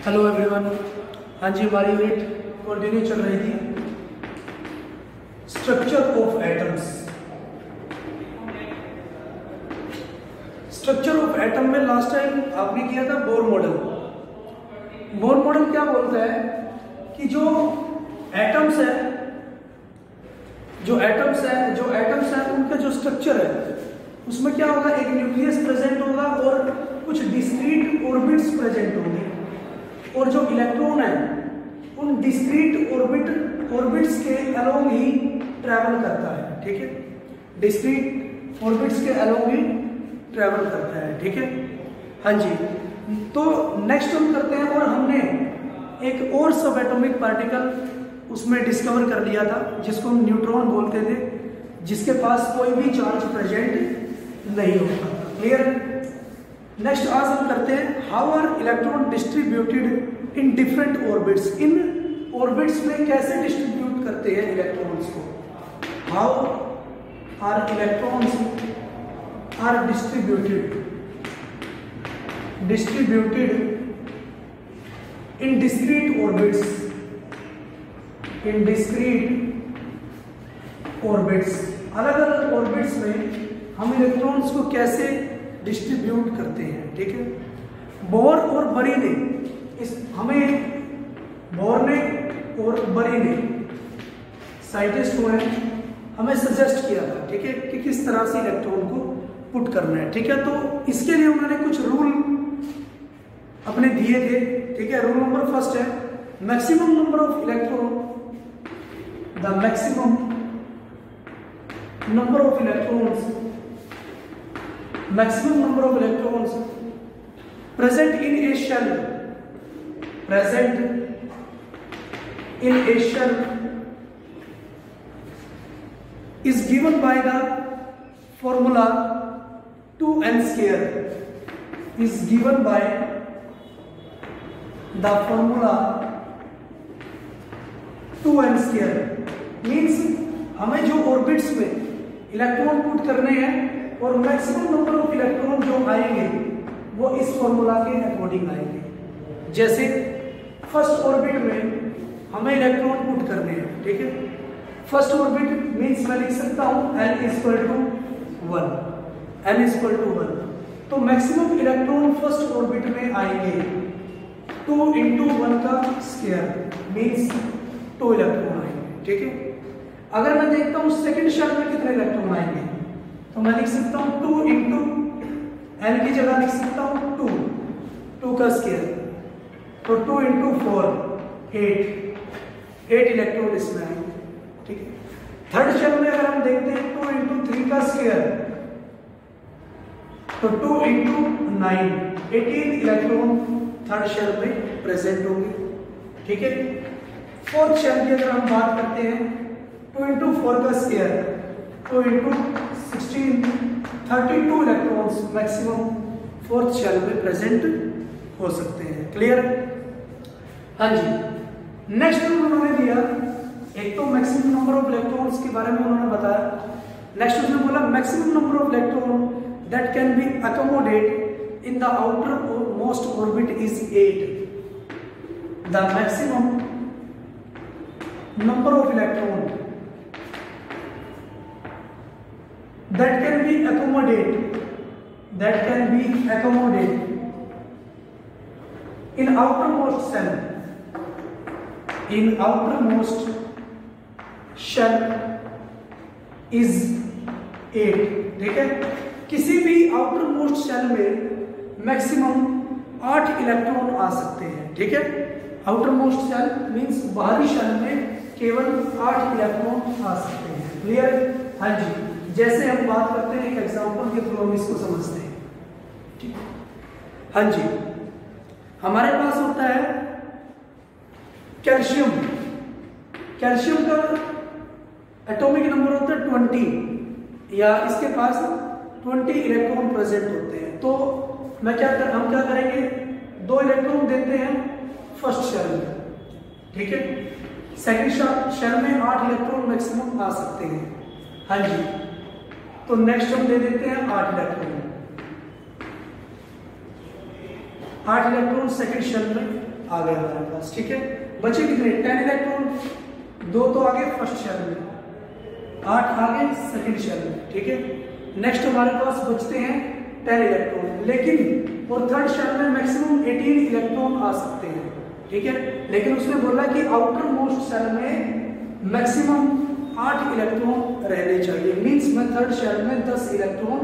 Hello everyone. हाँ जी, हमारी unit continue चल रही थी structure of atoms. Structure of atom में लास्ट टाइम आपने किया था बोर मॉडल। बोर मॉडल क्या बोलता है कि जो एटम्स है उनका जो स्ट्रक्चर है उसमें क्या होगा, एक न्यूक्लियस प्रेजेंट होगा और कुछ डिस्क्रीट ऑर्बिट्स प्रेजेंट होंगे, और जो इलेक्ट्रॉन है उन डिस्क्रीट ऑर्बिट्स के अलोंग ही ट्रैवल करता है। ठीक है, डिस्क्रीट ऑर्बिट्स के अलोंग ही ट्रैवल करता है। ठीक है, हाँ जी। तो नेक्स्ट हम करते हैं, और हमने एक और सब एटॉमिक पार्टिकल उसमें डिस्कवर कर लिया था जिसको हम न्यूट्रॉन बोलते थे, जिसके पास कोई भी चार्ज प्रेजेंट नहीं होता। क्लियर? नेक्स्ट आज हम करते हैं how are electron distributed in different orbits. इन ऑर्बिट्स में कैसे डिस्ट्रीब्यूट करते हैं इलेक्ट्रॉन्स को। How are electrons are distributed in discrete orbits. In discrete orbits, अलग अलग ऑर्बिट्स में हम इलेक्ट्रॉन्स को कैसे डिस्ट्रीब्यूट करते हैं। ठीक है, बोर और बरी ने बोर ने और बरी ने साइंटिस्ट हुए हमें सजेस्ट किया था, ठीक है, कि किस तरह से इलेक्ट्रॉन को पुट करना है। ठीक है, तो इसके लिए उन्होंने कुछ रूल अपने दिए थे। ठीक है, रूल नंबर फर्स्ट है maximum number of electron, the maximum number of electrons present in a shell is given by the formula 2n square, is given by the formula 2n square। means हमें जो orbits में electron put करने हैं और maximum number of electron जो आएंगे वो इस फॉर्मूला के अकॉर्डिंग आएंगे। जैसे फर्स्ट ऑर्बिट में हमें इलेक्ट्रॉन पुट करने हैं। ठीक है, फर्स्ट ऑर्बिट मींस मैं लिख सकता हूं n इक्वल टू 1। तो मैक्सिमम इलेक्ट्रॉन फर्स्ट ऑर्बिट में आएंगे 2 × 1 का स्क्वायर मींस 2 इलेक्ट्रॉन आएंगे। ठीक है, अगर मैं देखता हूं सेकंड शेल में कितने इलेक्ट्रॉन आएंगे तो मैं लिख सकता हूं 2 × n की जगह लिख सकता हूं 2 का स्क्वायर, तो 2 × 4 8 इलेक्ट्रॉन इसमें आएंगे। ठीक है, थर्ड शेल में अगर हम देखते हैं 2 × 3 का स्क्वायर, तो 2 × 9 18 इलेक्ट्रॉन थर्ड शेल में प्रेजेंट होंगे। ठीक है, फोर्थ शेल की अगर हम बात करते हैं 2 × 4 का square, 2 × 16 32 electrons maximum fourth shell में प्रेजेंट हो सकते हैं। क्लियर? हाँ जी। नेक्स्ट रूल उन्होंने दिया, एक तो मैक्सिमम नंबर ऑफ इलेक्ट्रॉन्स के बारे में उन्होंने बताया। नेक्स्ट उसने बोला maximum number of electron that can be accommodate in the outer most orbit is 8। The maximum number of electron that can be accommodated in outermost shell is 8। ठीक है, किसी भी आउटर मोस्ट शेल में maximum 8 electron आ सकते हैं। ठीक है, outer most shell means बाहरी शेल में केवल 8 इलेक्ट्रॉन आ सकते हैं। क्लियर? हाँ जी। जैसे हम बात करते हैं एक एग्जांपल के थ्रू हम इसको समझते हैं। ठीक है, हाँ जी। हमारे पास होता है कैल्शियम का एटॉमिक नंबर होता है 20, या इसके पास 20 इलेक्ट्रॉन प्रेजेंट होते हैं। तो हम क्या करेंगे, 2 इलेक्ट्रॉन देते हैं फर्स्ट शेल में। ठीक है, सेकंड शेल में 8 इलेक्ट्रॉन मैक्सिमम आ सकते हैं। हाँ जी, तो नेक्स्ट हम दे देते हैं 8 इलेक्ट्रॉन। 8 इलेक्ट्रॉन सेकंड शेल में आ गए हमारे पास, ठीक है। बचे कितने 10 इलेक्ट्रॉन, 2 तो आ गए फर्स्ट शेल में, 8 आ गए सेकंड शेल में, ठीक है। नेक्स्ट हमारे पास बचते हैं 10 इलेक्ट्रॉन, लेकिन और थर्ड शेल में मैक्सिमम 18 इलेक्ट्रॉन आ सकते हैं, ठीक है। लेकिन उसने बोला कि आउटर मोस्ट शेल में मैक्सिमम 8 इलेक्ट्रॉन रहने चाहिए, मींस मैं थर्ड शेल में 10 इलेक्ट्रॉन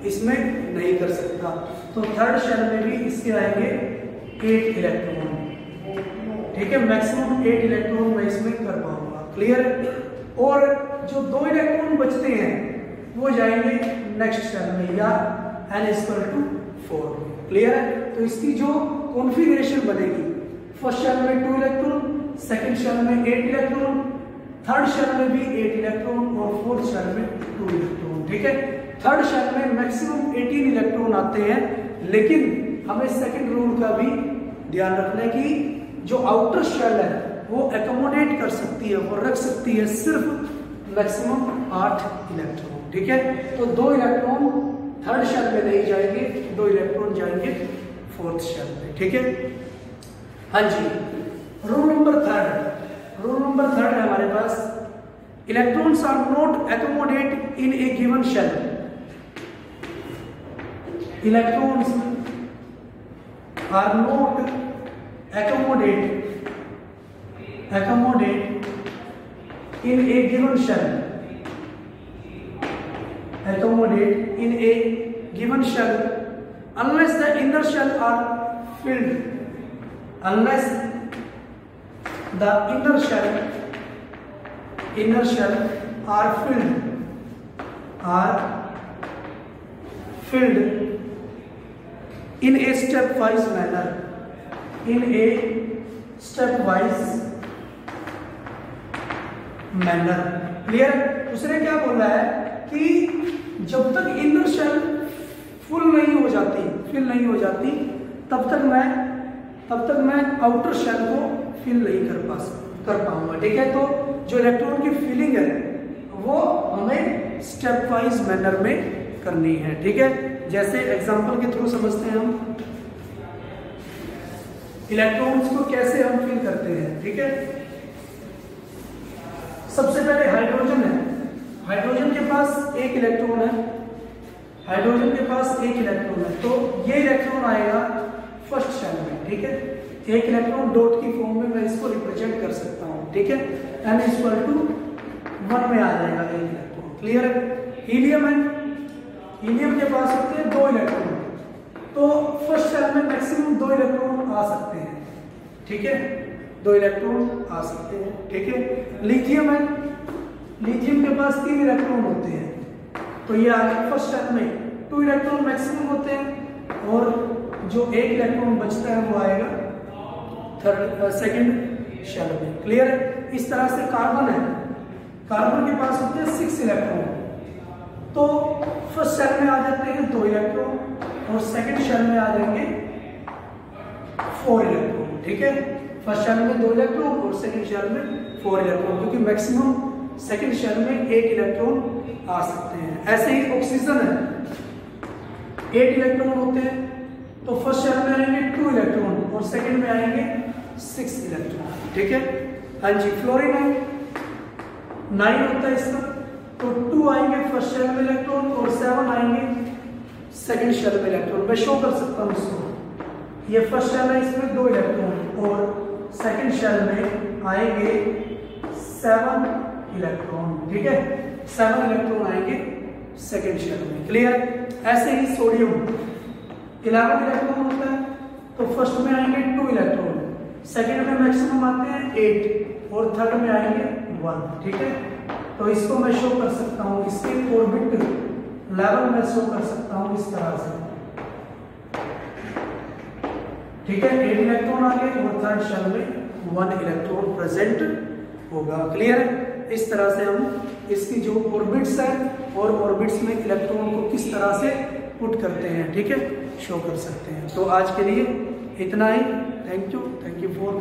इसमें नहीं कर सकता, तो थर्ड शेल में भी इसके आएंगे 8 इलेक्ट्रॉन, ठीक है। मैक्सिमम 8 इलेक्ट्रॉन मैं इसमें कर पाऊंगा, क्लियर। और जो 2 इलेक्ट्रॉन बचते हैं वो जाएंगे नेक्स्ट शेल में, या n=4, क्लियर है। तो इसकी जो कॉन्फ़िगरेशन बनेगी, फर्स्ट शेल में 2 इलेक्ट्रॉन, सेकंड शेल में 8 इलेक्ट्रॉन, थर्ड शेल में भी 8 इलेक्ट्रॉन और फोर्थ शेल में 2 इलेक्ट्रॉन, ठीक है। थर्ड शेल में मैक्सिमम 18 इलेक्ट्रॉन आते हैं, लेकिन हमें सेकंड रूल का भी ध्यान रखना है कि जो आउटर शेल है वो एकोमोडेट कर सकती है और रख सकती है सिर्फ मैक्सिमम 8 इलेक्ट्रॉन, ठीक है। तो 2 इलेक्ट्रॉन थर्ड शेल में नहीं जाएंगे, 2 इलेक्ट्रॉन जाएंगे फोर्थ शेल में, ठीक है। हाँ जी, रूल नंबर 3 है हमारे पास, electrons are not accommodate in a given shell. Electrons are not accommodate in a given shell, accommodate in a given shell unless the inner shell are filled, unless the inner shell are filled in a stepwise manner, in a stepwise manner, clear. उसने क्या बोला है कि जब तक inner shell full नहीं हो जाती, फिल नहीं हो जाती, तब तक मैं आउटर शेल को फिल नहीं कर पाऊंगा, ठीक है। तो जो इलेक्ट्रॉन की फिलिंग है वो हमें स्टेप वाइज मैनर में करनी है, ठीक है। जैसे एग्जांपल के थ्रू समझते हैं हम इलेक्ट्रॉन्स को कैसे हम फिल करते हैं, ठीक है। सबसे पहले हाइड्रोजन है, हाइड्रोजन के पास 1 इलेक्ट्रॉन है, हाइड्रोजन के पास 1 इलेक्ट्रॉन है, तो ये इलेक्ट्रॉन आएगा फर्स्ट शेल में, ठीक है। 1 इलेक्ट्रॉन डॉट की फॉर्म में मैं इसको रिप्रेजेंट कर सकता हूं, ठीक है। n=1 में आ जाएगा 1 इलेक्ट्रॉन, क्लियर है। हीलियम है, हीलियम के पास होते हैं 2 इलेक्ट्रॉन, तो फर्स्ट शेल में मैक्सिमम 2 इलेक्ट्रॉन आ सकते हैं, ठीक है। 2 इलेक्ट्रॉन आ सकते हैं, ठीक है। लिथियम है, लिथियम के पास 3 इलेक्ट्रॉन होते हैं, तो ये आगे फर्स्ट शेल में 2 इलेक्ट्रॉन मैक्सिमम होते हैं, और जो 1 इलेक्ट्रॉन बचता है वो आएगा सेकंड शेल में, क्लियर है। इस तरह से कार्बन है, कार्बन के पास होते हैं 6 इलेक्ट्रॉन, तो फर्स्ट शेल में आ जाते हैं 2 इलेक्ट्रॉन और सेकंड शेल में आ जाएंगे 4 इलेक्ट्रॉन, ठीक है। फर्स्ट शेल में 2 इलेक्ट्रॉन और सेकंड शेल में 4 इलेक्ट्रॉन, क्योंकि मैक्सिमम सेकंड शेल में 8 इलेक्ट्रॉन आ सकते हैं। ऐसे ही ऑक्सीजन है, 8 इलेक्ट्रॉन होते हैं, तो फर्स्ट शेल में आएंगे 2 इलेक्ट्रॉन और सेकंड में आएंगे 6 इलेक्ट्रॉन, ठीक है। हाँ जी, फ्लोरीन है, 9 होता है इसका, तो 2 आएंगे फर्स्ट शेल में इलेक्ट्रॉन और 7 आएंगे सेकंड शेल में इलेक्ट्रॉन। मैं शो कर सकता हूँ इसको, ये फर्स्ट शेल है, इसमें 2 इलेक्ट्रॉन और सेकंड शेल में आएंगे 7 इलेक्ट्रॉन, ठीक है। 7 इलेक्ट्रॉन आएंगे सेकंड शेल में, क्लियर। ऐसे ही सोडियम 11 इलेक्ट्रॉन होता है, तो फर्स्ट में आएंगे 2 इलेक्ट्रॉन, सेकंड में मैक्सिमम आते हैं 8 और थर्ड में आएंगे 1, ठीक है। तो इसको मैं शो कर सकता हूँ, इसके ऑर्बिट लेवल में शो कर सकता हूँ इस तरह से, ठीक है। 8 इलेक्ट्रॉन आ गए और थर्ड शेल में 1 इलेक्ट्रॉन प्रेजेंट होगा, क्लियर। इस तरह से हम इसकी जो ऑर्बिट्स है और ऑर्बिट्स में इलेक्ट्रॉन को किस तरह से पुट करते हैं, ठीक है, शो कर सकते हैं। तो आज के लिए इतना ही, थैंक यू फॉर